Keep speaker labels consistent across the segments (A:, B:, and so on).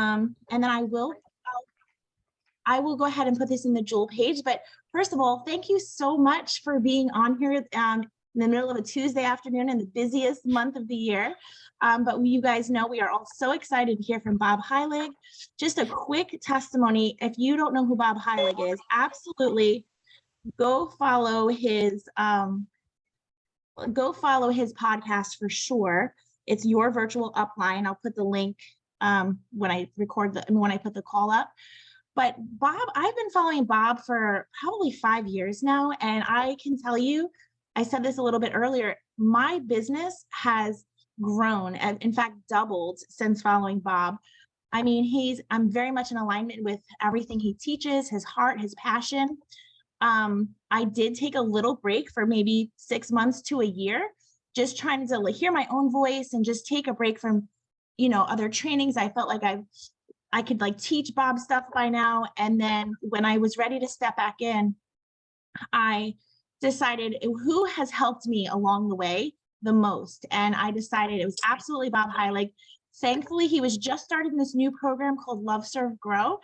A: And then I will go ahead and put this in the Jewel page. But first of all, thank you so much for being on here in the middle of a Tuesday afternoon in the busiest month of the year. But you guys know we are all so excited to hear from Bob Heilig. Just a quick testimony. If you don't know who Bob Heilig is, absolutely go follow his podcast for sure. It's Your Virtual Upline. I'll put the link when I put the call up. But Bob, I've been following Bob for probably 5 years now. And I can tell you, I said this a little bit earlier, my business has grown and in fact doubled since following Bob. I mean, I'm very much in alignment with everything he teaches, his heart, his passion. I did take a little break for maybe 6 months to a year, just trying to hear my own voice and just take a break from, other trainings. I felt like I could teach Bob stuff by now. And then when I was ready to step back in, I decided who has helped me along the way the most. And I decided it was absolutely Bob Heilig. Thankfully, he was just starting this new program called Love, Serve, Grow.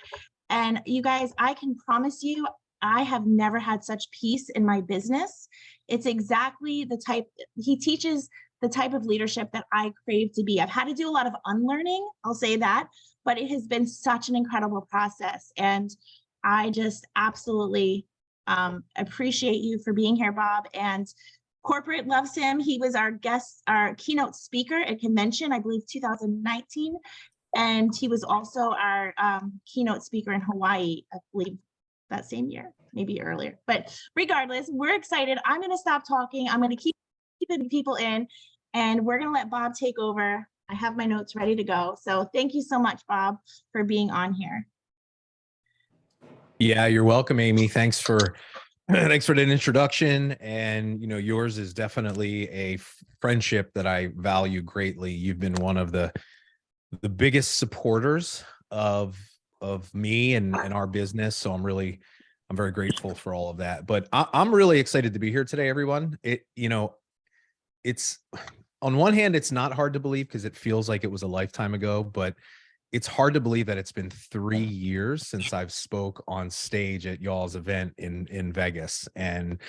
A: And you guys, I can promise you, I have never had such peace in my business. It's exactly the type, he teaches the type of leadership that I crave to be. I've had to do a lot of unlearning, I'll say that, but it has been such an incredible process. And I just absolutely appreciate you for being here, Bob. And corporate loves him. He was our keynote speaker at convention, I believe 2019. And he was also our keynote speaker in Hawaii, I believe that same year, maybe earlier. But regardless, we're excited. I'm going to stop talking. I'm going to keep people in, and we're going to let Bob take over. I have my notes ready to go. So thank you so much, Bob, for being on here.
B: Yeah, you're welcome, Amy. Thanks for that introduction. And, yours is definitely a friendship that I value greatly. You've been one of the biggest supporters of me and our business. So I'm very grateful for all of that. But I'm really excited to be here today, everyone. It's on one hand, it's not hard to believe because it feels like it was a lifetime ago, but it's hard to believe that it's been 3 years since I've spoke on stage at y'all's event in Vegas. And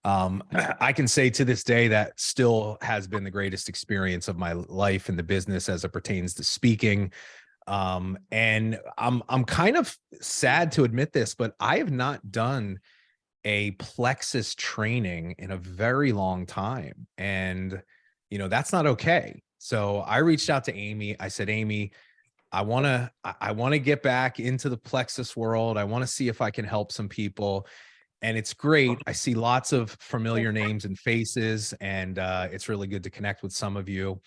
B: I can say to this day that still has been the greatest experience of my life in the business as it pertains to speaking. And I'm kind of sad to admit this, but I have not done a Plexus training in a very long time. And, that's not okay. So I reached out to Amy. I said, Amy, I want to get back into the Plexus world. I want to see if I can help some people. And it's great. I see lots of familiar names and faces, and it's really good to connect with some of you.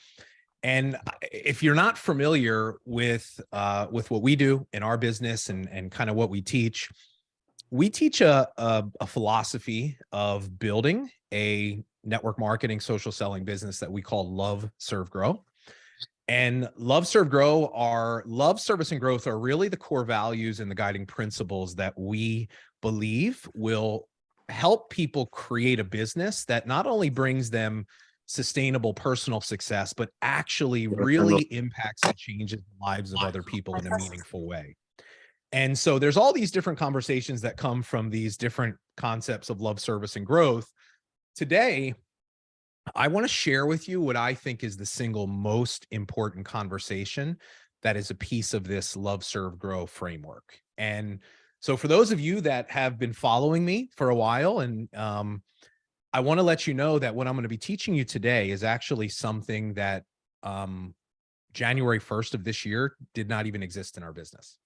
B: And if you're not familiar with what we do in our business and kind of what we teach a philosophy of building a network marketing, social selling business that we call Love, Serve, Grow. And Love, Serve, Grow are love, service, and growth are really the core values and the guiding principles that we believe will help people create a business that not only brings them sustainable personal success, but actually really impacts and changes the lives of other people in a meaningful way. And so there's all these different conversations that come from these different concepts of love, service, and growth. Today, I want to share with you what I think is the single most important conversation that is a piece of this love, serve, grow framework. And so for those of you that have been following me for a while, and I want to let you know that what I'm going to be teaching you today is actually something that January 1st of this year did not even exist in our business.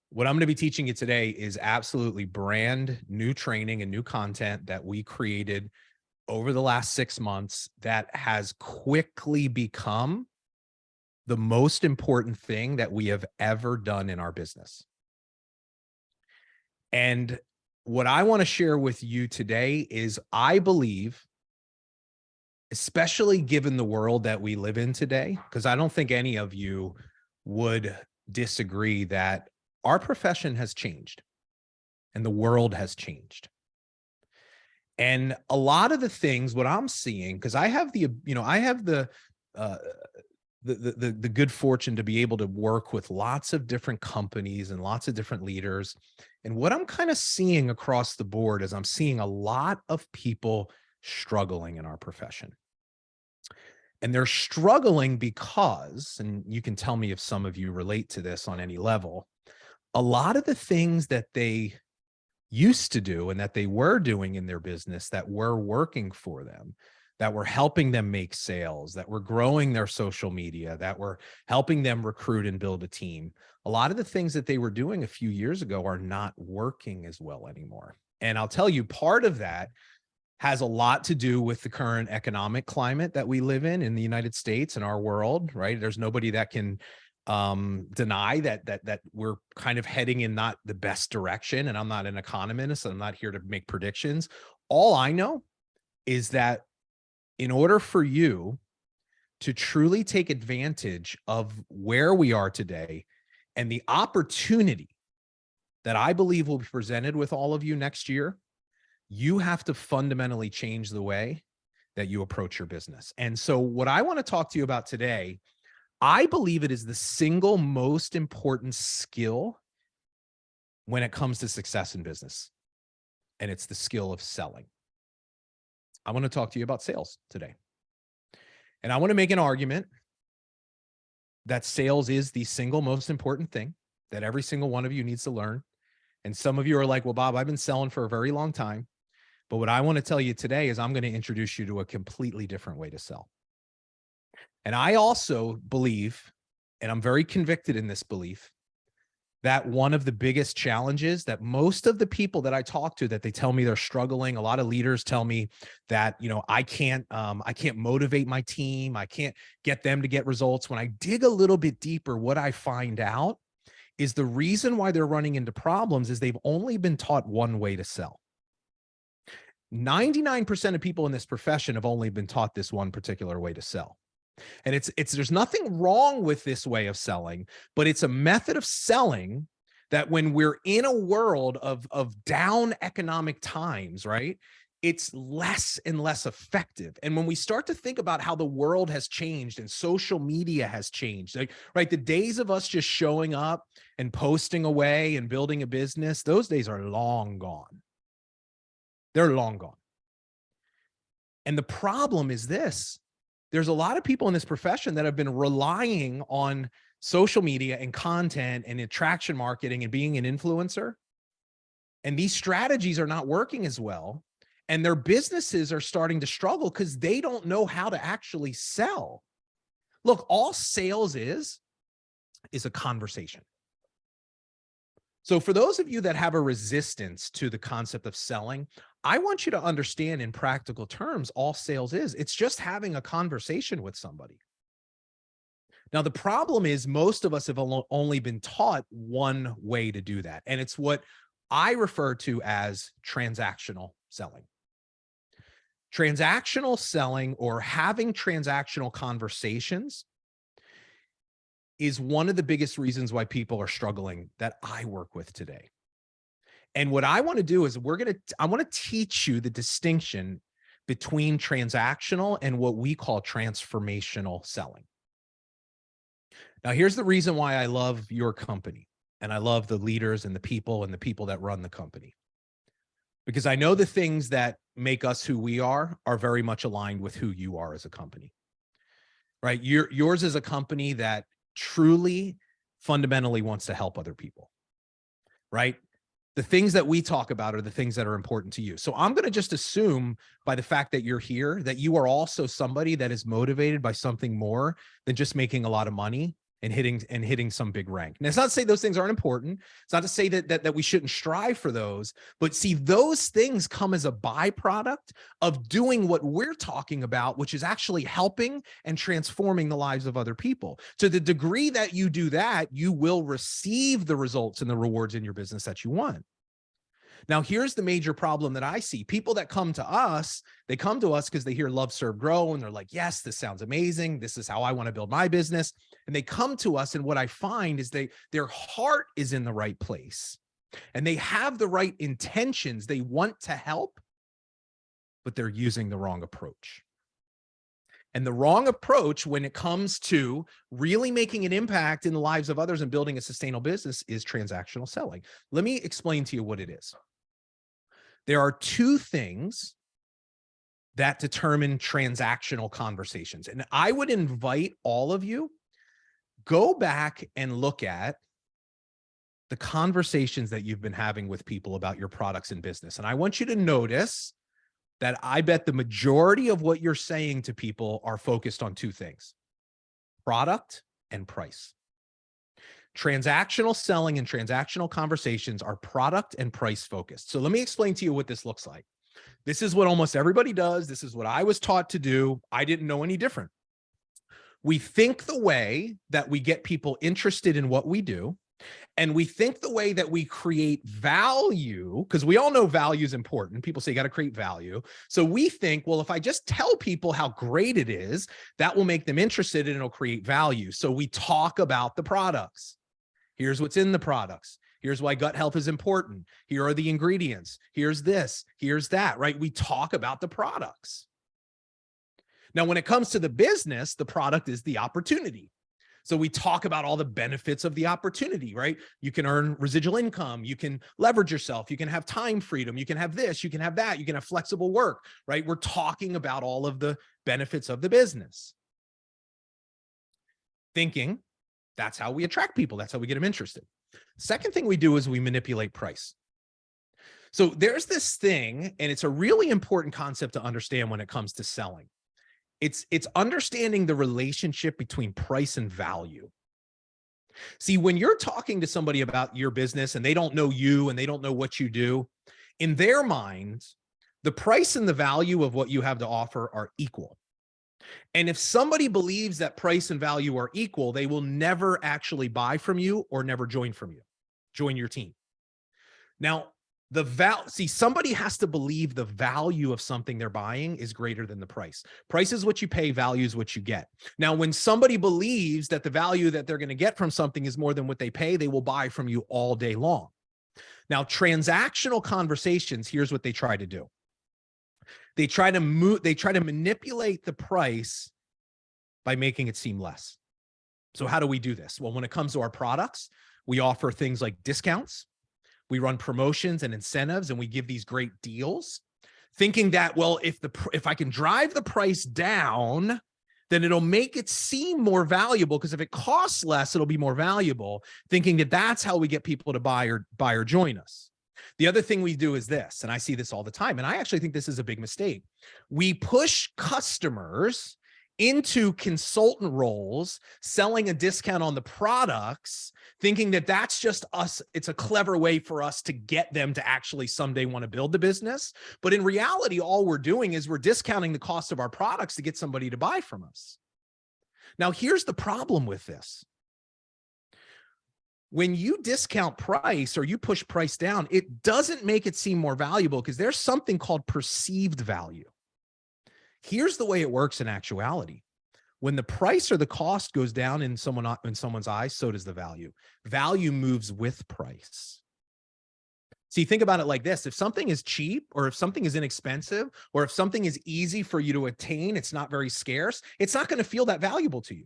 B: What I'm going to be teaching you today is absolutely brand new training and new content that we created over the last 6 months that has quickly become the most important thing that we have ever done in our business. And what I want to share with you today is I believe, especially given the world that we live in today, because I don't think any of you would disagree that our profession has changed and the world has changed. And a lot of the things, what I'm seeing, because I have the the good fortune to be able to work with lots of different companies and lots of different leaders. And what I'm kind of seeing across the board is I'm seeing a lot of people struggling in our profession. And they're struggling because, and you can tell me if some of you relate to this on any level, a lot of the things that they used to do and that they were doing in their business that were working for them, that were helping them make sales, that were growing their social media, that were helping them recruit and build a team. A lot of the things that they were doing a few years ago are not working as well anymore. And I'll tell you, part of that has a lot to do with the current economic climate that we live in the United States and our world, right? There's nobody that can deny that we're kind of heading in not the best direction. And I'm not an economist, and I'm not here to make predictions. All I know is that in order for you to truly take advantage of where we are today and the opportunity that I believe will be presented with all of you next year, you have to fundamentally change the way that you approach your business. And so what I want to talk to you about today, I believe it is the single most important skill when it comes to success in business. And it's the skill of selling. I want to talk to you about sales today. And I want to make an argument that sales is the single most important thing that every single one of you needs to learn. And some of you are like, well, Bob, I've been selling for a very long time. But what I want to tell you today is I'm going to introduce you to a completely different way to sell. And I also believe, and I'm very convicted in this belief, that one of the biggest challenges that most of the people that I talk to, that they tell me they're struggling, a lot of leaders tell me that, I can't motivate my team. I can't get them to get results. When I dig a little bit deeper, what I find out is the reason why they're running into problems is they've only been taught one way to sell. 99% of people in this profession have only been taught this one particular way to sell. And there's nothing wrong with this way of selling, but it's a method of selling that when we're in a world of down economic times, right, it's less and less effective. And when we start to think about how the world has changed and social media has changed, right, the days of us just showing up and posting away and building a business, those days are long gone. They're long gone. And the problem is this: there's a lot of people in this profession that have been relying on social media and content and attraction marketing and being an influencer. And these strategies are not working as well. And their businesses are starting to struggle because they don't know how to actually sell. Look, all sales is a conversation. So for those of you that have a resistance to the concept of selling, I want you to understand in practical terms, all sales is, it's just having a conversation with somebody. Now, the problem is most of us have only been taught one way to do that. And it's what I refer to as transactional selling. Transactional selling, or having transactional conversations, is one of the biggest reasons why people are struggling that I work with today. And what I want to do is I want to teach you the distinction between transactional and what we call transformational selling. Now, here's the reason why I love your company, and I love the leaders and the people that run the company. Because I know the things that make us who we are very much aligned with who you are as a company, right? Yours is a company that truly fundamentally wants to help other people, right? The things that we talk about are the things that are important to you. So I'm going to just assume by the fact that you're here, that you are also somebody that is motivated by something more than just making a lot of money and hitting some big rank. Now, it's not to say those things aren't important. It's not to say that we shouldn't strive for those, but see, those things come as a byproduct of doing what we're talking about, which is actually helping and transforming the lives of other people. To the degree that you do that, you will receive the results and the rewards in your business that you want. Now, here's the major problem that I see. People that come to us, they come to us because they hear Love, Serve, Grow, and they're like, yes, this sounds amazing. This is how I want to build my business. And they come to us, and what I find is their heart is in the right place, and they have the right intentions. They want to help, but they're using the wrong approach. And the wrong approach when it comes to really making an impact in the lives of others and building a sustainable business is transactional selling. Let me explain to you what it is. There are two things that determine transactional conversations. And I would invite all of you, go back and look at the conversations that you've been having with people about your products and business. And I want you to notice that I bet the majority of what you're saying to people are focused on two things: product and price. Transactional selling and transactional conversations are product and price focused. So let me explain to you what this looks like. This is what almost everybody does. This is what I was taught to do. I didn't know any different. We think the way that we get people interested in what we do, and we think the way that we create value, because we all know value is important. People say you got to create value. So we think, well, if I just tell people how great it is, that will make them interested and it'll create value. So we talk about the products. Here's what's in the products. Here's why gut health is important. Here are the ingredients. Here's this, here's that, right? We talk about the products. Now, when it comes to the business, the product is the opportunity. So we talk about all the benefits of the opportunity, right? You can earn residual income. You can leverage yourself. You can have time freedom. You can have this, you can have that. You can have flexible work, right? We're talking about all of the benefits of the business. Thinking that's how we attract people. That's how we get them interested. Second thing we do is we manipulate price. So there's this thing, and it's a really important concept to understand when it comes to selling. It's understanding the relationship between price and value. See, when you're talking to somebody about your business and they don't know you and they don't know what you do, in their minds, the price and the value of what you have to offer are equal. And if somebody believes that price and value are equal, they will never actually buy from you or never join your team. Now, somebody has to believe the value of something they're buying is greater than the price. Price is what you pay, value is what you get. Now, when somebody believes that the value that they're going to get from something is more than what they pay, they will buy from you all day long. Now, transactional conversations, here's what they try to do. They try to manipulate the price by making it seem less. So how do we do this? Well, when it comes to our products, we offer things like discounts. We run promotions and incentives, and we give these great deals, thinking that, well, if I can drive the price down, then it'll make it seem more valuable, because if it costs less, it'll be more valuable, thinking that that's how we get people to buy or join us. The other thing we do is this, and I see this all the time, and I actually think this is a big mistake. We push customers into consultant roles, selling a discount on the products, thinking that that's just us. It's a clever way for us to get them to actually someday want to build the business. But in reality, all we're doing is we're discounting the cost of our products to get somebody to buy from us. Now, here's the problem with this. When you discount price or you push price down, it doesn't make it seem more valuable, because there's something called perceived value. Here's the way it works in actuality. When the price or the cost goes down in someone's eyes, so does the value. Value moves with price. See, think about it like this. If something is cheap, or if something is inexpensive, or if something is easy for you to attain, it's not very scarce, it's not going to feel that valuable to you.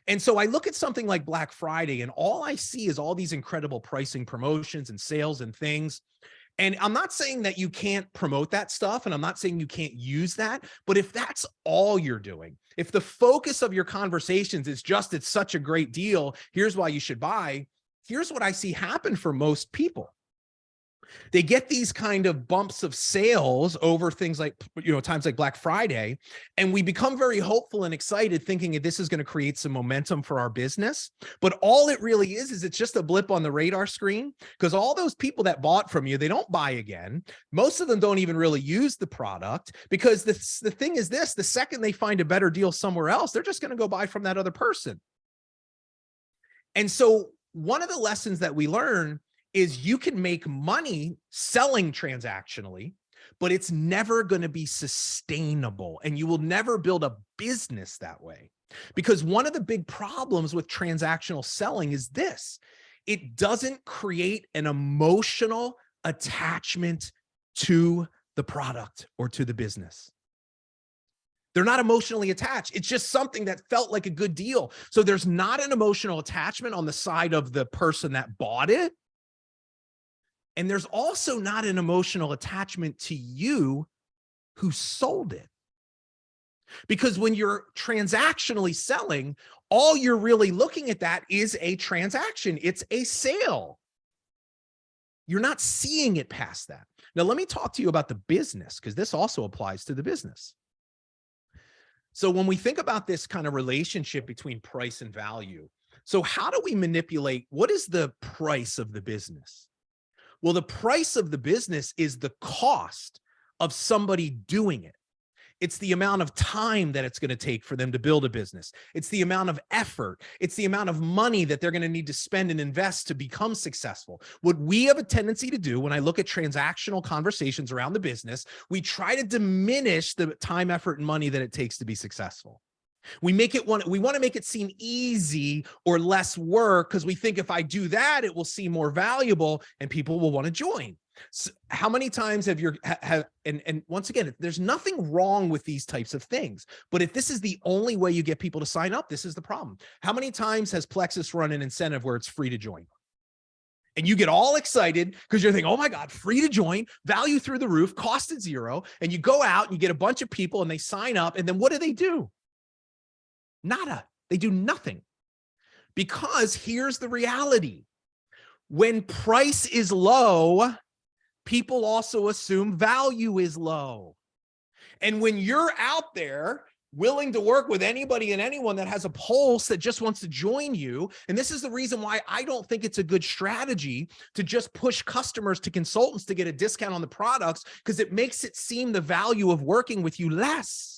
B: And so I look at something like Black Friday, and all I see is all these incredible pricing promotions and sales and things. And I'm not saying that you can't promote that stuff, and I'm not saying you can't use that, but if that's all you're doing, if the focus of your conversations is just, it's such a great deal, here's why you should buy, here's what I see happen for most people. They get these kind of bumps of sales over things like, times like Black Friday, and we become very hopeful and excited, thinking that this is going to create some momentum for our business. But all it really is it's just a blip on the radar screen, because all those people that bought from you, they don't buy again. Most of them don't even really use the product, because the thing is this: the second they find a better deal somewhere else, they're just going to go buy from that other person. And so one of the lessons that we learn is you can make money selling transactionally, but it's never going to be sustainable, and you will never build a business that way. Because one of the big problems with transactional selling is this: it doesn't create an emotional attachment to the product or to the business. They're not emotionally attached. It's just something that felt like a good deal. So there's not an emotional attachment on the side of the person that bought it. And there's also not an emotional attachment to you who sold it. Because when you're transactionally selling, all you're really looking at that is a transaction. It's a sale. You're not seeing it past that. Now, let me talk to you about the business, because this also applies to the business. So when we think about this kind of relationship between price and value, so how do we manipulate? What is the price of the business? Well, the price of the business is the cost of somebody doing it. It's the amount of time that it's going to take for them to build a business. It's the amount of effort. It's the amount of money that they're going to need to spend and invest to become successful. What we have a tendency to do when I look at transactional conversations around the business, we try to diminish the time, effort, and money that it takes to be successful. We want to make it seem easy or less work because we think if I do that, it will seem more valuable and people will want to join. So how many times have and once again, there's nothing wrong with these types of things, but if this is the only way you get people to sign up, this is the problem. How many times has Plexus run an incentive where it's free to join? And you get all excited because you're thinking, oh my God, free to join, value through the roof, cost at zero. And you go out and you get a bunch of people and they sign up. And then what do? Nada. They do nothing. Because here's the reality. When price is low, people also assume value is low. And when you're out there willing to work with anybody and anyone that has a pulse that just wants to join you, and this is the reason why I don't think it's a good strategy to just push customers to consultants to get a discount on the products, because it makes it seem the value of working with you less.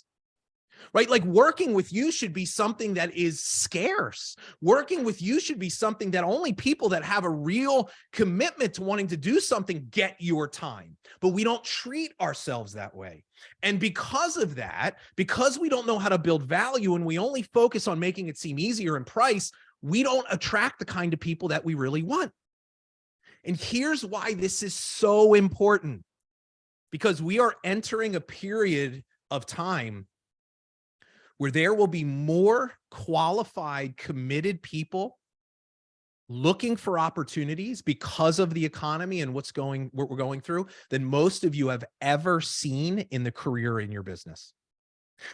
B: Right? Like working with you should be something that is scarce. Working with you should be something that only people that have a real commitment to wanting to do something get your time. But we don't treat ourselves that way. And because of that, because we don't know how to build value and we only focus on making it seem easier in price, we don't attract the kind of people that we really want. And here's why this is so important. Because we are entering a period of time where there will be more qualified, committed people looking for opportunities because of the economy and what we're going through than most of you have ever seen in the career in your business.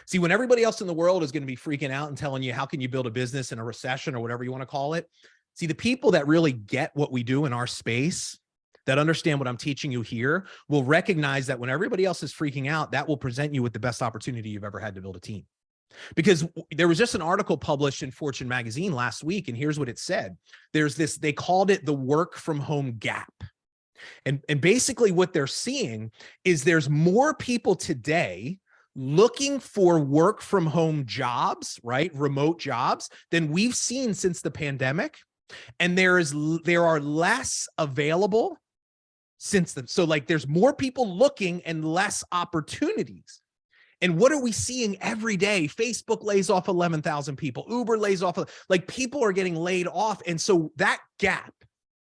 B: See, when everybody else in the world is going to be freaking out and telling you, how can you build a business in a recession or whatever you want to call it? See, the people that really get what we do in our space, that understand what I'm teaching you here, will recognize that when everybody else is freaking out, that will present you with the best opportunity you've ever had to build a team. Because there was just an article published in Fortune magazine last week, and here's what it said. There's this, they called it the work from home gap. And basically what they're seeing is there's more people today looking for work from home jobs, right? Remote jobs than we've seen since the pandemic. And there are less available since then. So like there's more people looking and less opportunities. And what are we seeing every day? Facebook lays off 11,000 people. Uber lays off, like people are getting laid off. And so that gap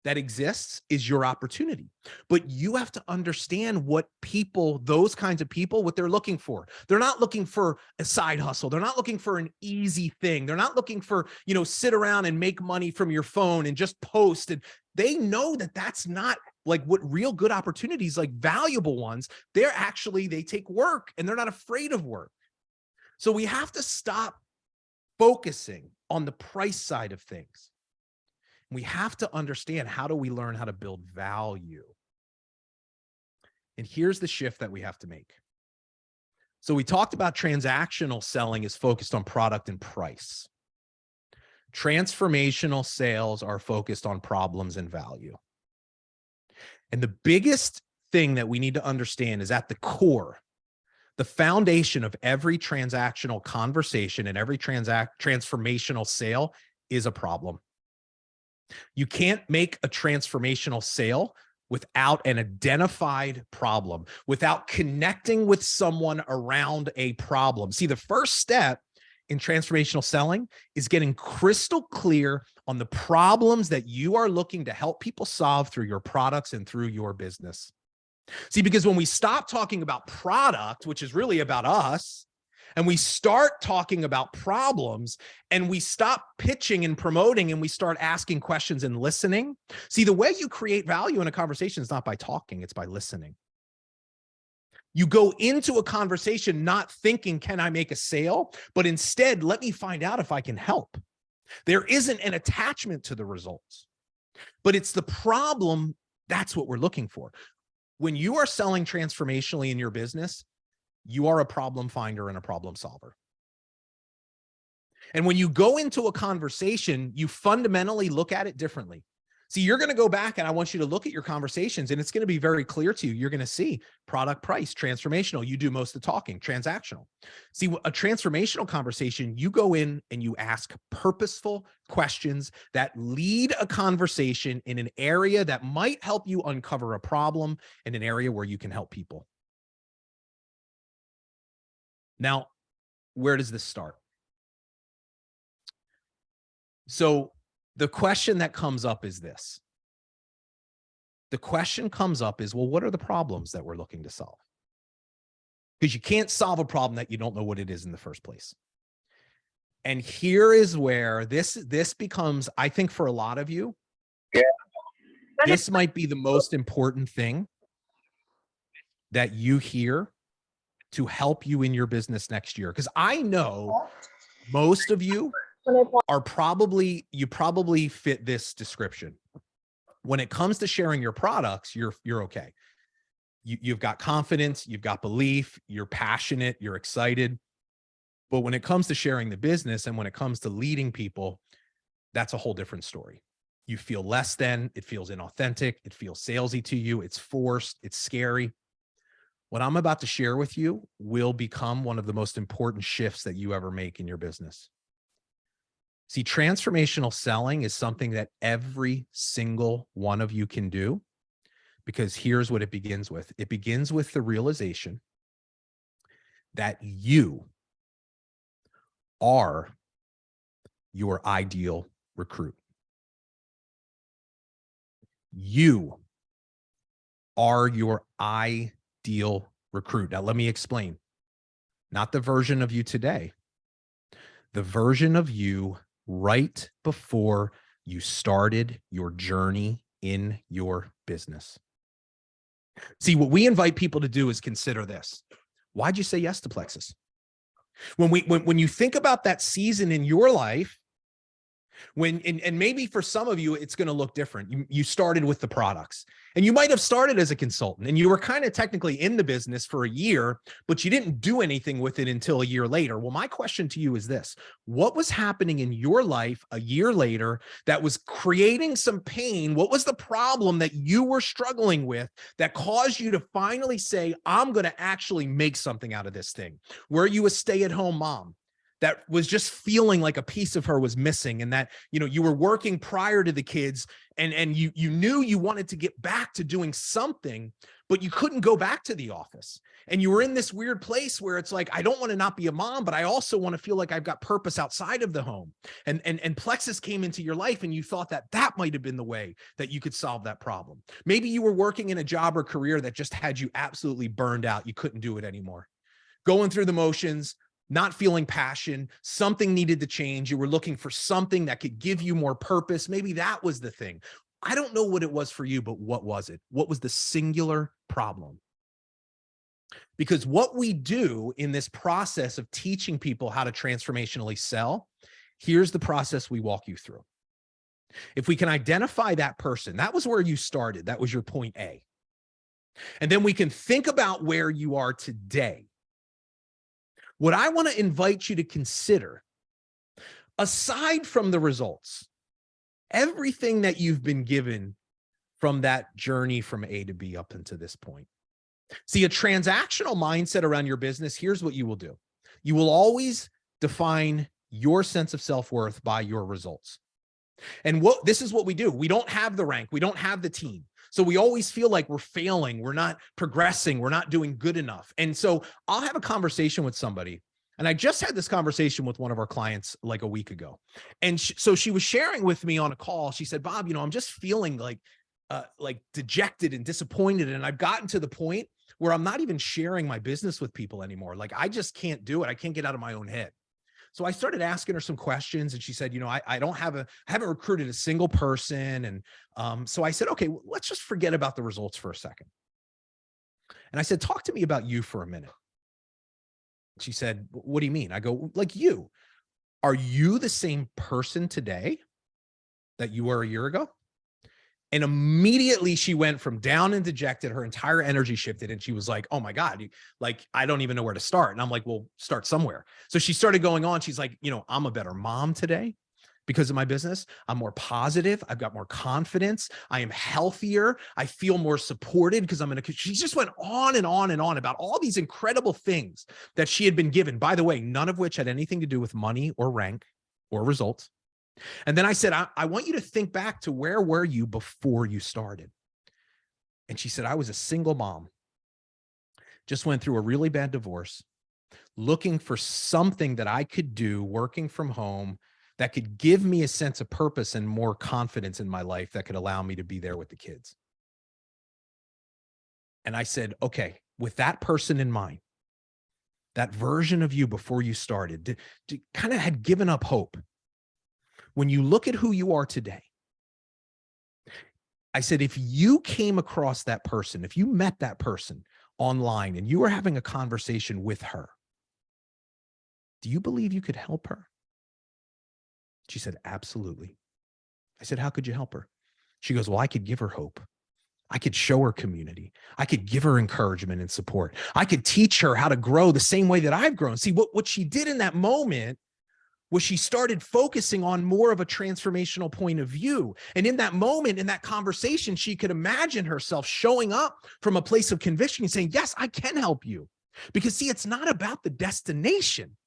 B: that exists is your opportunity. But you have to understand what people, those kinds of people, what they're looking for. They're not looking for a side hustle. They're not looking for an easy thing. They're not looking for, sit around and make money from your phone and just post. And they know that that's not like what real good opportunities, like valuable ones, they take work and they're not afraid of work. So we have to stop focusing on the price side of things. We have to understand, how do we learn how to build value? And here's the shift that we have to make. So we talked about transactional selling is focused on product and price. Transformational sales are focused on problems and value. And the biggest thing that we need to understand is at the core, the foundation of every transactional conversation and every transformational sale is a problem. You can't make a transformational sale without an identified problem, without connecting with someone around a problem. See, the first step in transformational selling is getting crystal clear on the problems that you are looking to help people solve through your products and through your business. See, because when we stop talking about product, which is really about us, and we start talking about problems, and we stop pitching and promoting, and we start asking questions and listening. See, the way you create value in a conversation is not by talking, it's by listening. You go into a conversation not thinking, can I make a sale? But instead, let me find out if I can help. There isn't an attachment to the results, but it's the problem. That's what we're looking for. When you are selling transformationally in your business, you are a problem finder and a problem solver. And when you go into a conversation, you fundamentally look at it differently. See, you're going to go back, and I want you to look at your conversations, and it's going to be very clear to you. You're going to see product, price, transformational. You do most of the talking, transactional. See, a transformational conversation, you go in and you ask purposeful questions that lead a conversation in an area that might help you uncover a problem, in an area where you can help people. Now, where does this start? So the question that comes up is this. The question comes up is, well, what are the problems that we're looking to solve? Because you can't solve a problem that you don't know what it is in the first place. And here is where this becomes, I think for a lot of you, this might be the most important thing that you hear to help you in your business next year. Because I know most of you are probably fit this description. When it comes to sharing your products, you're okay. You've got confidence, you've got belief, you're passionate, you're excited. But when it comes to sharing the business and when it comes to leading people, that's a whole different story. You feel less than, it feels inauthentic, it feels salesy to you, it's forced, it's scary. What I'm about to share with you will become one of the most important shifts that you ever make in your business. See, transformational selling is something that every single one of you can do, because here's what it begins with. It begins with the realization that you are your ideal recruit. You are your ideal recruit. Now, let me explain. Not the version of you today, the version of you right before you started your journey in your business. See, what we invite people to do is consider this. Why'd you say yes to Plexus? When you think about that season in your life, and maybe for some of you, it's going to look different. You started with the products, and you might have started as a consultant, and you were kind of technically in the business for a year, but you didn't do anything with it until a year later. Well, my question to you is this: what was happening in your life a year later that was creating some pain? What was the problem that you were struggling with that caused you to finally say, I'm going to actually make something out of this thing? Were you a stay-at-home mom that was just feeling like a piece of her was missing, and that, you know, you were working prior to the kids, and you knew you wanted to get back to doing something, but you couldn't go back to the office. And you were in this weird place where it's like, I don't want to not be a mom, but I also want to feel like I've got purpose outside of the home. And Plexus came into your life, and you thought that that might have been the way that you could solve that problem. Maybe you were working in a job or career that just had you absolutely burned out. You couldn't do it anymore. Going through the motions, not feeling passion, something needed to change. You were looking for something that could give you more purpose. Maybe that was the thing. I don't know what it was for you, but what was it? What was the singular problem? Because what we do in this process of teaching people how to transformationally sell, here's the process we walk you through. If we can identify that person, that was where you started. That was your point A. And then we can think about where you are today. What I want to invite you to consider, aside from the results, everything that you've been given from that journey from A to B up until this point. See, a transactional mindset around your business, here's what you will do. You will always define your sense of self-worth by your results. And this is what we do. We don't have the rank. We don't have the team. So we always feel like we're failing. We're not progressing. We're not doing good enough. And so I'll have a conversation with somebody. And I just had this conversation with one of our clients like a week ago. And so she was sharing with me on a call. She said, Bob, you know, I'm just feeling like dejected and disappointed. And I've gotten to the point where I'm not even sharing my business with people anymore. Like, I just can't do it. I can't get out of my own head. So I started asking her some questions, and she said, I haven't recruited a single person. And so I said, okay, well, let's just forget about the results for a second. And I said, talk to me about you for a minute. She said, what do you mean? I go, like, you, are you the same person today that you were a year ago? And immediately she went from down and dejected. Her entire energy shifted. And she was like, oh my God, like, I don't even know where to start. And I'm like, well, start somewhere. So she started going on. She's like, I'm a better mom today because of my business. I'm more positive. I've got more confidence. I am healthier. I feel more supported because she just went on and on and on about all these incredible things that she had been given, by the way, none of which had anything to do with money or rank or results. And then I said, I want you to think back to where were you before you started? And she said, I was a single mom, just went through a really bad divorce, looking for something that I could do working from home that could give me a sense of purpose and more confidence in my life that could allow me to be there with the kids. And I said, okay, with that person in mind, that version of you before you started, kind of had given up hope. When you look at who you are today, I said, if you came across that person, if you met that person online and you were having a conversation with her, do you believe you could help her? She said, absolutely. I said, how could you help her? She goes, well, I could give her hope. I could show her community. I could give her encouragement and support. I could teach her how to grow the same way that I've grown. See, what she did in that moment was she started focusing on more of a transformational point of view. And in that moment, in that conversation, she could imagine herself showing up from a place of conviction and saying, yes, I can help you. Because see, it's not about the destination.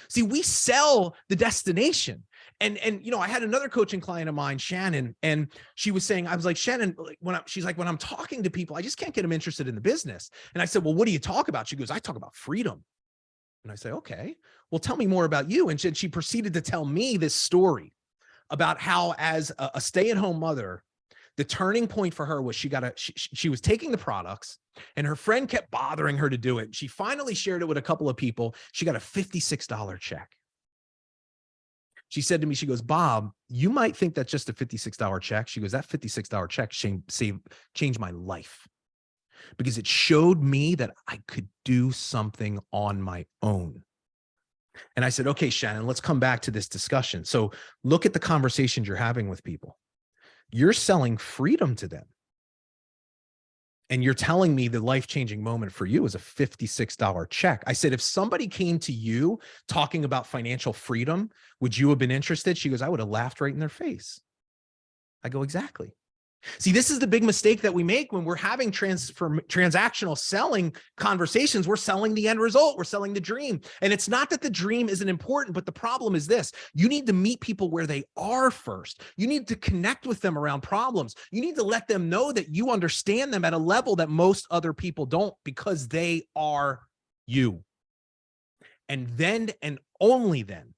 B: See, we sell the destination. And I had another coaching client of mine, Shannon, and she was saying, I was like, Shannon, she's like, when I'm talking to people, I just can't get them interested in the business. And I said, well, what do you talk about? She goes, I talk about freedom. And I say, okay, well, tell me more about you. And she proceeded to tell me this story about how, as a stay-at-home mother, the turning point for her was she was taking the products and her friend kept bothering her to do it. She finally shared it with a couple of people. She got a $56 check. She said to me, she goes, Bob, you might think that's just a $56 check. She goes, that $56 check changed my life, because it showed me that I could do something on my own. And I said, okay, Shannon, let's come back to this discussion. So look at the conversations you're having with people. You're selling freedom to them. And you're telling me the life-changing moment for you is a $56 check. I said, if somebody came to you talking about financial freedom, would you have been interested? She goes, I would have laughed right in their face. I go, exactly. See, this is the big mistake that we make when we're having transactional selling conversations. We're selling the end result. We're selling the dream. And it's not that the dream isn't important, but the problem is this. You need to meet people where they are first. You need to connect with them around problems. You need to let them know that you understand them at a level that most other people don't, because they are you. And then, and only then,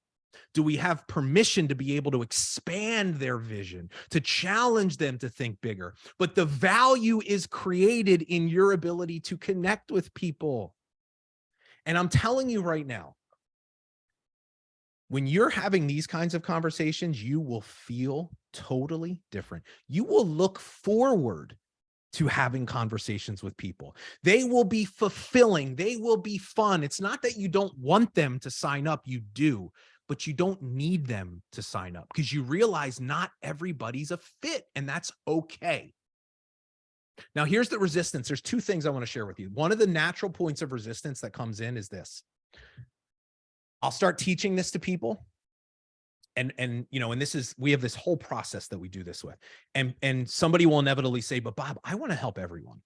B: do we have permission to be able to expand their vision, to challenge them to think bigger? But the value is created in your ability to connect with people. And I'm telling you right now, when you're having these kinds of conversations, you will feel totally different. You will look forward to having conversations with people. They will be fulfilling. They will be fun. It's not that you don't want them to sign up. You do. But you don't need them to sign up, because you realize not everybody's a fit, and that's okay. Now, here's the resistance. There's two things I want to share with you. One of the natural points of resistance that comes in is this. I'll start teaching this to people. And we have this whole process that we do this with. And somebody will inevitably say, but Bob, I want to help everyone.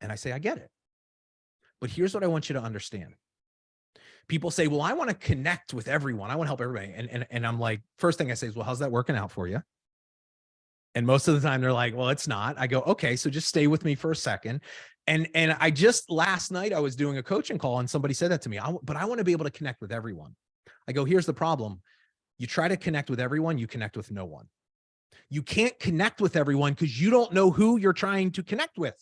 B: And I say, I get it. But here's what I want you to understand. People say, well, I want to connect with everyone. I want to help everybody. And I'm like, first thing I say is, well, how's that working out for you? And most of the time they're like, well, it's not. I go, okay, so just stay with me for a second. And I just last night I was doing a coaching call and somebody said that to me, but I want to be able to connect with everyone. I go, here's the problem. You try to connect with everyone, you connect with no one. You can't connect with everyone because you don't know who you're trying to connect with.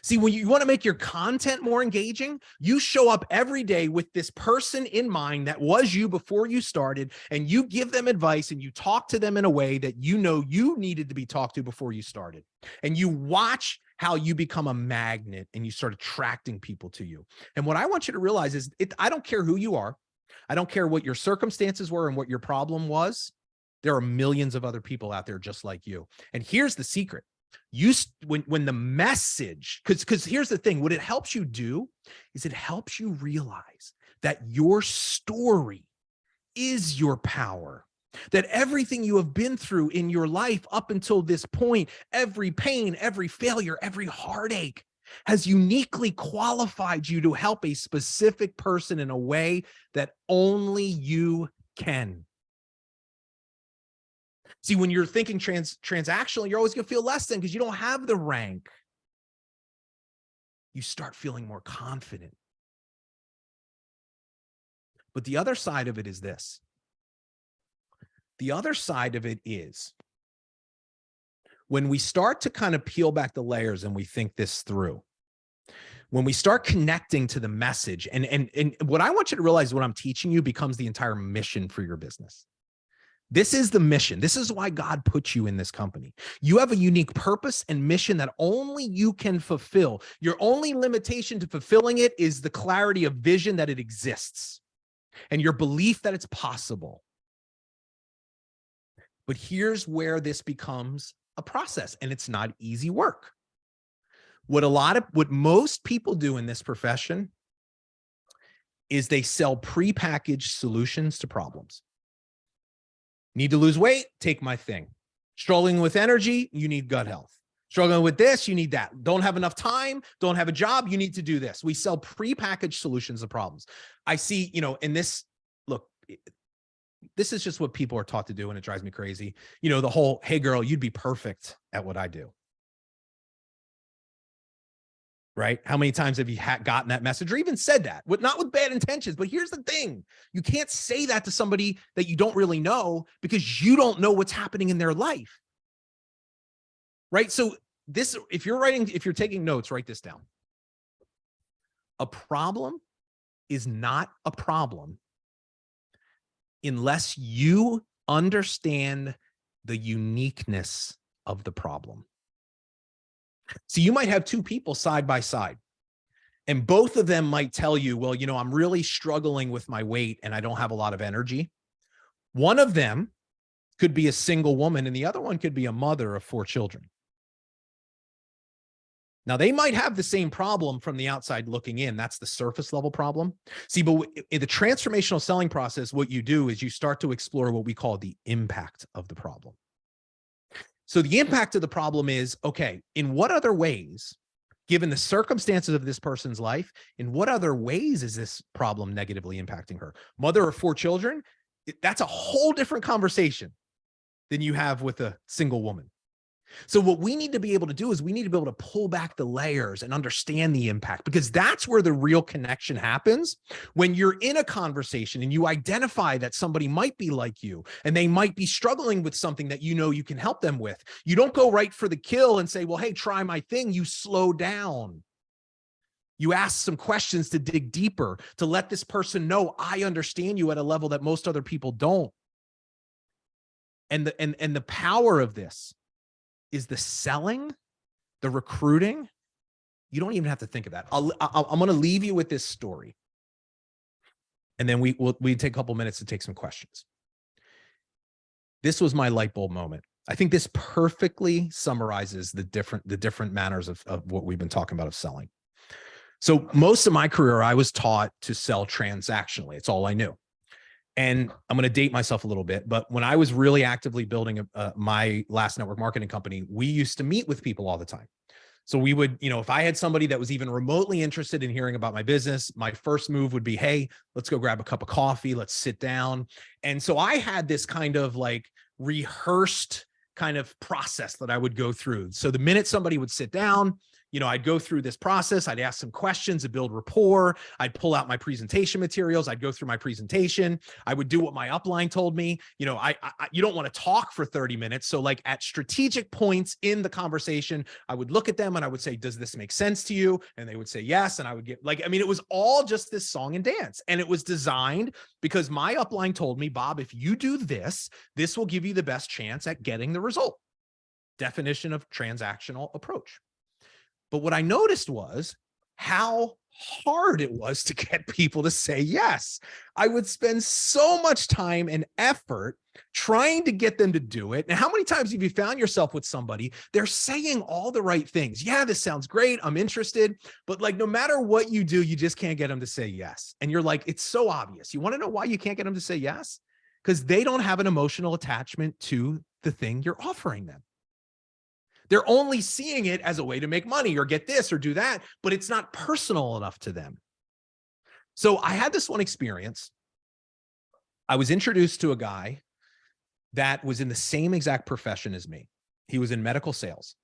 B: See, when you want to make your content more engaging, you show up every day with this person in mind that was you before you started, and you give them advice and you talk to them in a way that you know you needed to be talked to before you started. And you watch how you become a magnet and you start attracting people to you. And what I want you to realize is I don't care who you are. I don't care what your circumstances were and what your problem was. There are millions of other people out there just like you. And here's the secret. When the message, because here's the thing, what it helps you do is it helps you realize that your story is your power, that everything you have been through in your life up until this point, every pain, every failure, every heartache has uniquely qualified you to help a specific person in a way that only you can. See, when you're thinking transactional, you're always going to feel less than because you don't have the rank. You start feeling more confident. But the other side of it is this. The other side of it is when we start to kind of peel back the layers and we think this through, when we start connecting to the message, and what I want you to realize is what I'm teaching you becomes the entire mission for your business. This is the mission. This is why God put you in this company. You have a unique purpose and mission that only you can fulfill. Your only limitation to fulfilling it is the clarity of vision that it exists and your belief that it's possible. But here's where this becomes a process, and it's not easy work. What most people do in this profession is they sell prepackaged solutions to problems. Need to lose weight? Take my thing. Struggling with energy? You need gut health. Struggling with this? You need that. Don't have enough time? Don't have a job? You need to do this. We sell prepackaged solutions to problems. I see, in this, look, this is just what people are taught to do, and it drives me crazy. The whole, hey girl, you'd be perfect at what I do. Right? How many times have you gotten that message or even said that? Not with bad intentions, but here's the thing. You can't say that to somebody that you don't really know because you don't know what's happening in their life. Right? So if you're taking notes, write this down. A problem is not a problem unless you understand the uniqueness of the problem. So you might have two people side by side, and both of them might tell you, well, I'm really struggling with my weight and I don't have a lot of energy. One of them could be a single woman and the other one could be a mother of 4 children. Now, they might have the same problem from the outside looking in. That's the surface level problem. See, but in the transformational selling process, what you do is you start to explore what we call the impact of the problem. So the impact of the problem is, okay, in what other ways, given the circumstances of this person's life, in what other ways is this problem negatively impacting her? Mother of 4 children, that's a whole different conversation than you have with a single woman. So what we need to be able to do is we need to be able to pull back the layers and understand the impact, because that's where the real connection happens. When you're in a conversation and you identify that somebody might be like you and they might be struggling with something that you can help them with, you don't go right for the kill and say, well, hey, try my thing. You slow down. You ask some questions to dig deeper, to let this person know I understand you at a level that most other people don't. And the power of this is the selling, the recruiting. You don't even have to think of that. I'm going to leave you with this story. And then we take a couple minutes to take some questions. This was my light bulb moment. I think this perfectly summarizes the different manners of what we've been talking about of selling. So most of my career, I was taught to sell transactionally. It's all I knew. And I'm going to date myself a little bit, but when I was really actively building my last network marketing company, we used to meet with people all the time. So we would, if I had somebody that was even remotely interested in hearing about my business, my first move would be, hey, let's go grab a cup of coffee. Let's sit down. And so I had this kind of like rehearsed kind of process that I would go through. So the minute somebody would sit down, I'd go through this process. I'd ask some questions to build rapport. I'd pull out my presentation materials. I'd go through my presentation. I would do what my upline told me. You don't want to talk for 30 minutes. So like at strategic points in the conversation, I would look at them and I would say, does this make sense to you? And they would say yes. And I would get it was all just this song and dance. And it was designed because my upline told me, Bob, if you do this, this will give you the best chance at getting the result. Definition of transactional approach. But what I noticed was how hard it was to get people to say yes. I would spend so much time and effort trying to get them to do it. And how many times have you found yourself with somebody, they're saying all the right things? Yeah, this sounds great. I'm interested. But like, no matter what you do, you just can't get them to say yes. And you're like, it's so obvious. You want to know why you can't get them to say yes? Because they don't have an emotional attachment to the thing you're offering them. They're only seeing it as a way to make money or get this or do that, but it's not personal enough to them. So I had this one experience. I was introduced to a guy that was in the same exact profession as me. He was in medical sales,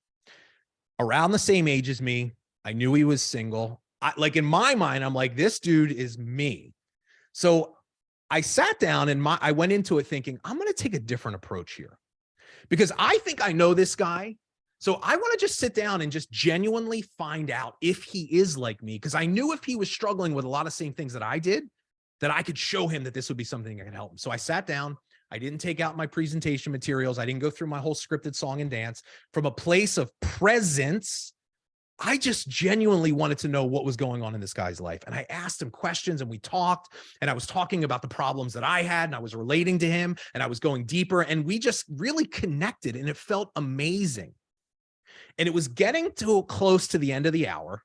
B: around the same age as me. I knew he was single. Like in my mind, I'm like, this dude is me. So I sat down and I went into it thinking, I'm going to take a different approach here because I think I know this guy. So I want to just sit down and just genuinely find out if he is like me, because I knew if he was struggling with a lot of same things that I did, that I could show him that this would be something that could help him. So I sat down. I didn't take out my presentation materials. I didn't go through my whole scripted song and dance. From a place of presence, I just genuinely wanted to know what was going on in this guy's life. And I asked him questions and we talked, and I was talking about the problems that I had and I was relating to him and I was going deeper and we just really connected and it felt amazing. And it was getting too close to the end of the hour.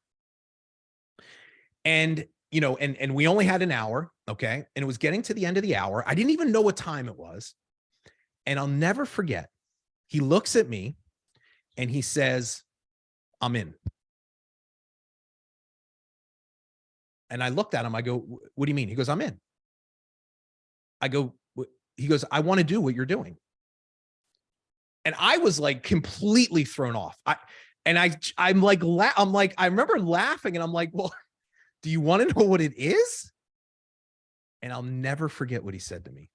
B: And, and we only had an hour. Okay. And it was getting to the end of the hour. I didn't even know what time it was. And I'll never forget. He looks at me and he says, I'm in. And I looked at him. I go, what do you mean? He goes, I'm in. I go, he goes, I want to do what you're doing. And I was like completely thrown off. I remember laughing and I'm like, well, do you want to know what it is? And I'll never forget what he said to me.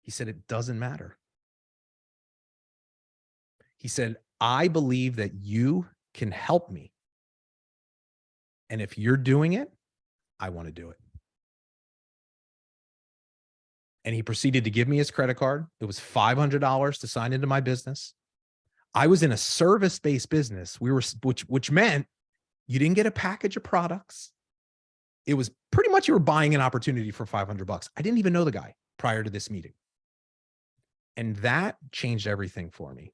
B: He said, it doesn't matter. He said, I believe that you can help me. And if you're doing it, I want to do it. And he proceeded to give me his credit card. It was $500 to sign into my business. I was in a service-based business. Which meant you didn't get a package of products. It was pretty much you were buying an opportunity for $500. I didn't even know the guy prior to this meeting. And that changed everything for me.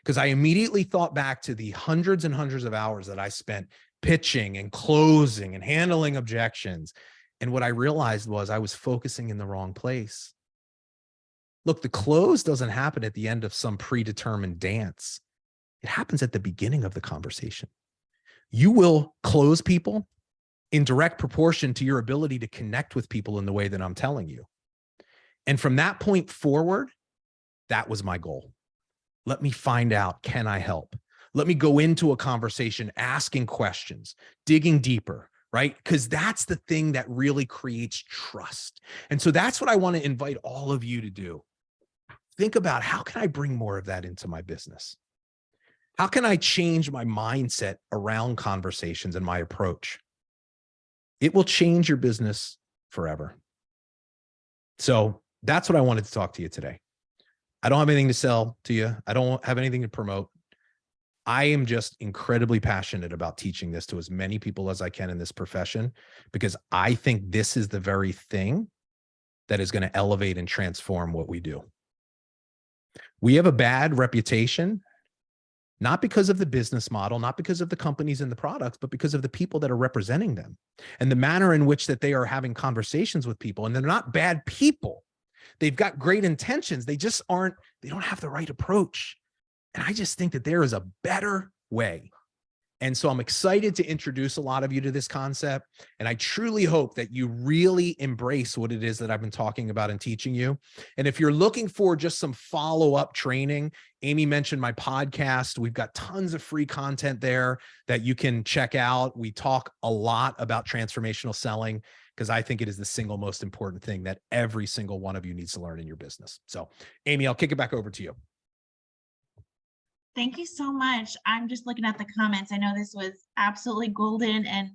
B: Because I immediately thought back to the hundreds and hundreds of hours that I spent pitching and closing and handling objections. And what I realized was I was focusing in the wrong place. Look, the close doesn't happen at the end of some predetermined dance. It happens at the beginning of the conversation. You will close people in direct proportion to your ability to connect with people in the way that I'm telling you. And from that point forward, that was my goal. Let me find out, can I help? Let me go into a conversation, asking questions, digging deeper, right? Because that's the thing that really creates trust. And so that's what I want to invite all of you to do. Think about, how can I bring more of that into my business? How can I change my mindset around conversations and my approach? It will change your business forever. So that's what I wanted to talk to you today. I don't have anything to sell to you. I don't have anything to promote. I am just incredibly passionate about teaching this to as many people as I can in this profession, because I think this is the very thing that is going to elevate and transform what we do. We have a bad reputation, not because of the business model, not because of the companies and the products, but because of the people that are representing them and the manner in which that they are having conversations with people. And they're not bad people. They've got great intentions. They just they don't have the right approach. And I just think that there is a better way And so I'm excited to introduce a lot of you to this concept. And I truly hope that you really embrace what it is that I've been talking about and teaching you. And if you're looking for just some follow-up training, Amy mentioned my podcast. We've got tons of free content there that you can check out. We talk a lot about transformational selling because I think it is the single most important thing that every single one of you needs to learn in your business. So, Amy, I'll kick it back over to you.
A: Thank you so much. I'm just looking at the comments. I know this was absolutely golden, and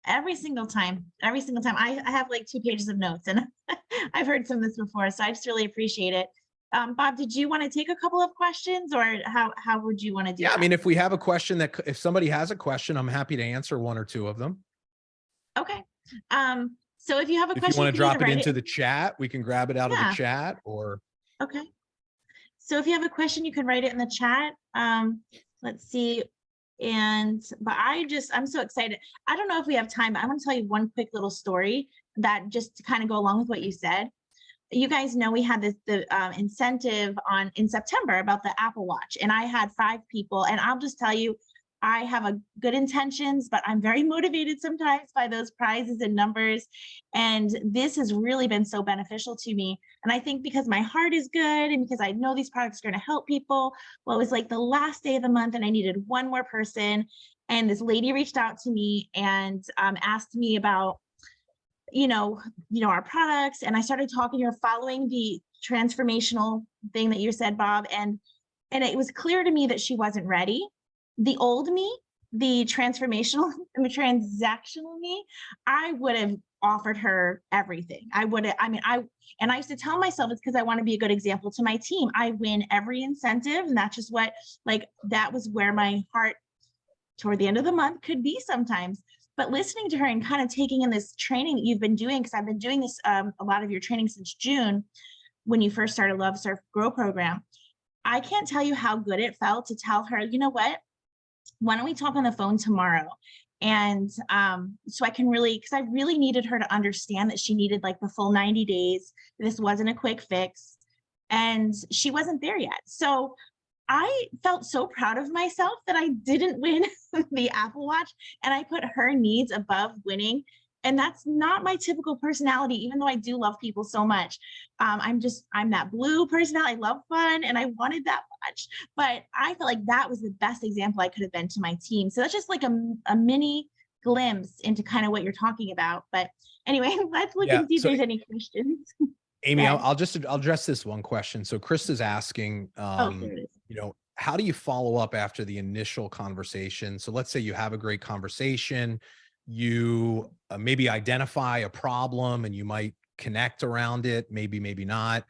A: every single time I have like 2 pages of notes, and I've heard some of this before, so I just really appreciate it. Bob, did you want to take a couple of questions, or how would you want to do
B: Yeah,
A: that?
B: I mean, if we have a question if somebody has a question, I'm happy to answer 1 or 2 of them.
A: Okay. So if you have a
B: If
A: question,
B: you want to
A: you can
B: drop it
A: either write
B: into the chat, we can grab it out of the
A: Yeah.
B: chat, or
A: Okay. So if you have a question, you can write it in the chat. Let's see. But I'm so excited. I don't know if we have time, but I want to tell you one quick little story that just to kind of go along with what you said. You guys know we had the incentive in September about the Apple Watch, and I had 5 people, and I'll just tell you, I have a good intentions, but I'm very motivated sometimes by those prizes and numbers. And this has really been so beneficial to me. And I think because my heart is good and because I know these products are going to help people, well, it was like the last day of the month and I needed 1 more person. And this lady reached out to me and asked me about, our products. And I started talking to her following the transformational thing that you said, Bob. And it was clear to me that she wasn't ready. The old me, the transformational, the transactional me, I would have offered her everything. I used to tell myself it's because I want to be a good example to my team. I win every incentive. And that's just that was where my heart toward the end of the month could be sometimes. But listening to her and kind of taking in this training that you've been doing, because I've been doing this, a lot of your training since June, when you first started Love Surf Grow program, I can't tell you how good it felt to tell her, you know what? Why don't we talk on the phone tomorrow? And so I can because I really needed her to understand that she needed like the full 90 days. This wasn't a quick fix, and she wasn't there yet. So I felt so proud of myself that I didn't win the Apple Watch, and I put her needs above winning. And that's not my typical personality, even though I do love people so much. I'm that blue personality. I love fun, and I wanted that much. But I felt like that was the best example I could have been to my team. So that's just like a mini glimpse into kind of what you're talking about. But anyway, let's look and see if
B: So
A: there's any questions.
B: Amy, I'll address this one question. So Chris is asking,
A: Here it is.
B: how do you follow up after the initial conversation? So let's say you have a great conversation, you maybe identify a problem and you might connect around it, maybe not.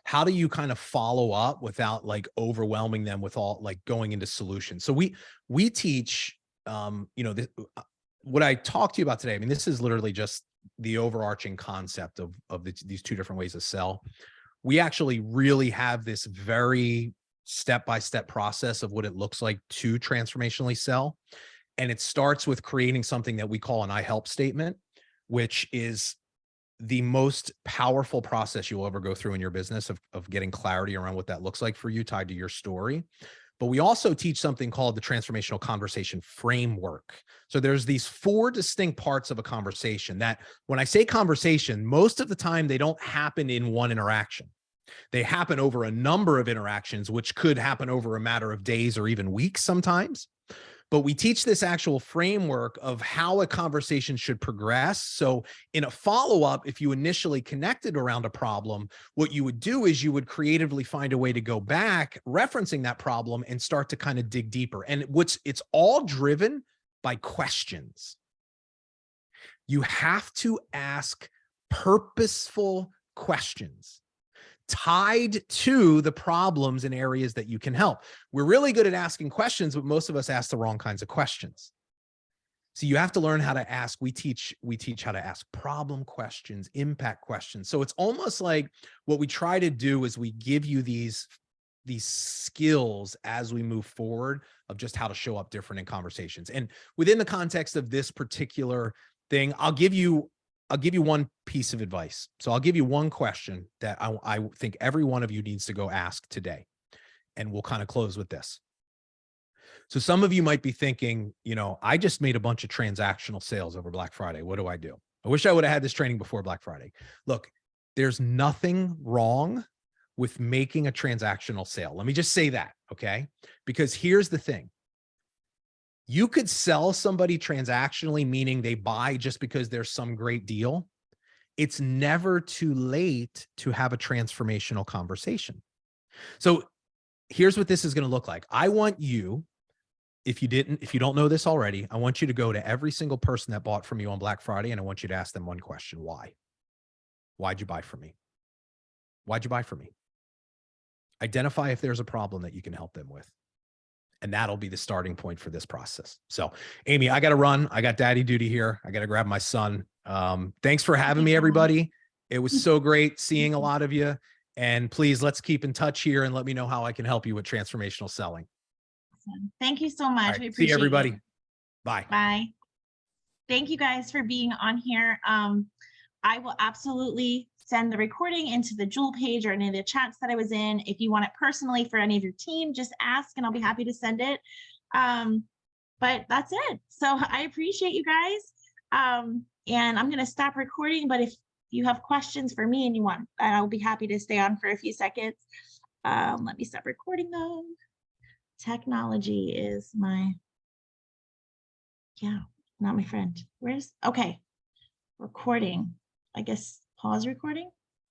B: How do you kind of follow up without like overwhelming them with all like going into solutions? So we teach, what I talked to you about today. I mean, this is literally just the overarching concept of these 2 different ways to sell. We actually really have this very step-by-step process of what it looks like to transformationally sell. And it starts with creating something that we call an I help statement, which is the most powerful process you'll ever go through in your business of getting clarity around what that looks like for you tied to your story. But we also teach something called the transformational conversation framework. So there's these 4 distinct parts of a conversation that when I say conversation, most of the time they don't happen in one interaction. They happen over a number of interactions, which could happen over a matter of days or even weeks sometimes. But we teach this actual framework of how a conversation should progress. So in a follow-up, if you initially connected around a problem, what you would do is you would creatively find a way to go back, referencing that problem and start to kind of dig deeper. And it's all driven by questions. You have to ask purposeful questions tied to the problems and areas that you can help. We're really good at asking questions, but most of us ask the wrong kinds of questions. So you have to learn how to ask. We teach how to ask problem questions, impact questions. So it's almost like what we try to do is we give you these skills as we move forward of just how to show up different in conversations. And within the context of this particular thing, I'll give you one piece of advice. So I'll give you one question that I think every one of you needs to go ask today. And we'll kind of close with this. So some of you might be thinking, you know, I just made a bunch of transactional sales over Black Friday. What do? I wish I would have had this training before Black Friday. Look, there's nothing wrong with making a transactional sale. Let me just say that, okay? Because here's the thing. You could sell somebody transactionally, meaning they buy just because there's some great deal. It's never too late to have a transformational conversation. So here's what this is going to look like. I want you, if you don't know this already, I want you to go to every single person that bought from you on Black Friday, and I want you to ask them one question. Why? Why'd you buy from me? Why'd you buy from me? Identify if there's a problem that you can help them with. And that'll be the starting point for this process. So Amy, I got to run. I got daddy duty here. I got to grab my son. Thanks for having me, everybody. It was so great seeing a lot of you. And please, let's keep in touch here and let me know how I can help you with transformational selling.
A: Thank you so much.
B: Right,
A: We appreciate
B: see everybody.
A: it.
B: Bye.
A: Bye. Thank you guys for being on here. I will absolutely send the recording into the Jewel page or any of the chats that I was in. If you want it personally for any of your team, just ask and I'll be happy to send it. But that's it. So I appreciate you guys. And I'm going to stop recording, but if you have questions for me and you want, I'll be happy to stay on for a few seconds. Let me stop recording though. Technology is not my friend. Okay. Recording. I guess pause recording.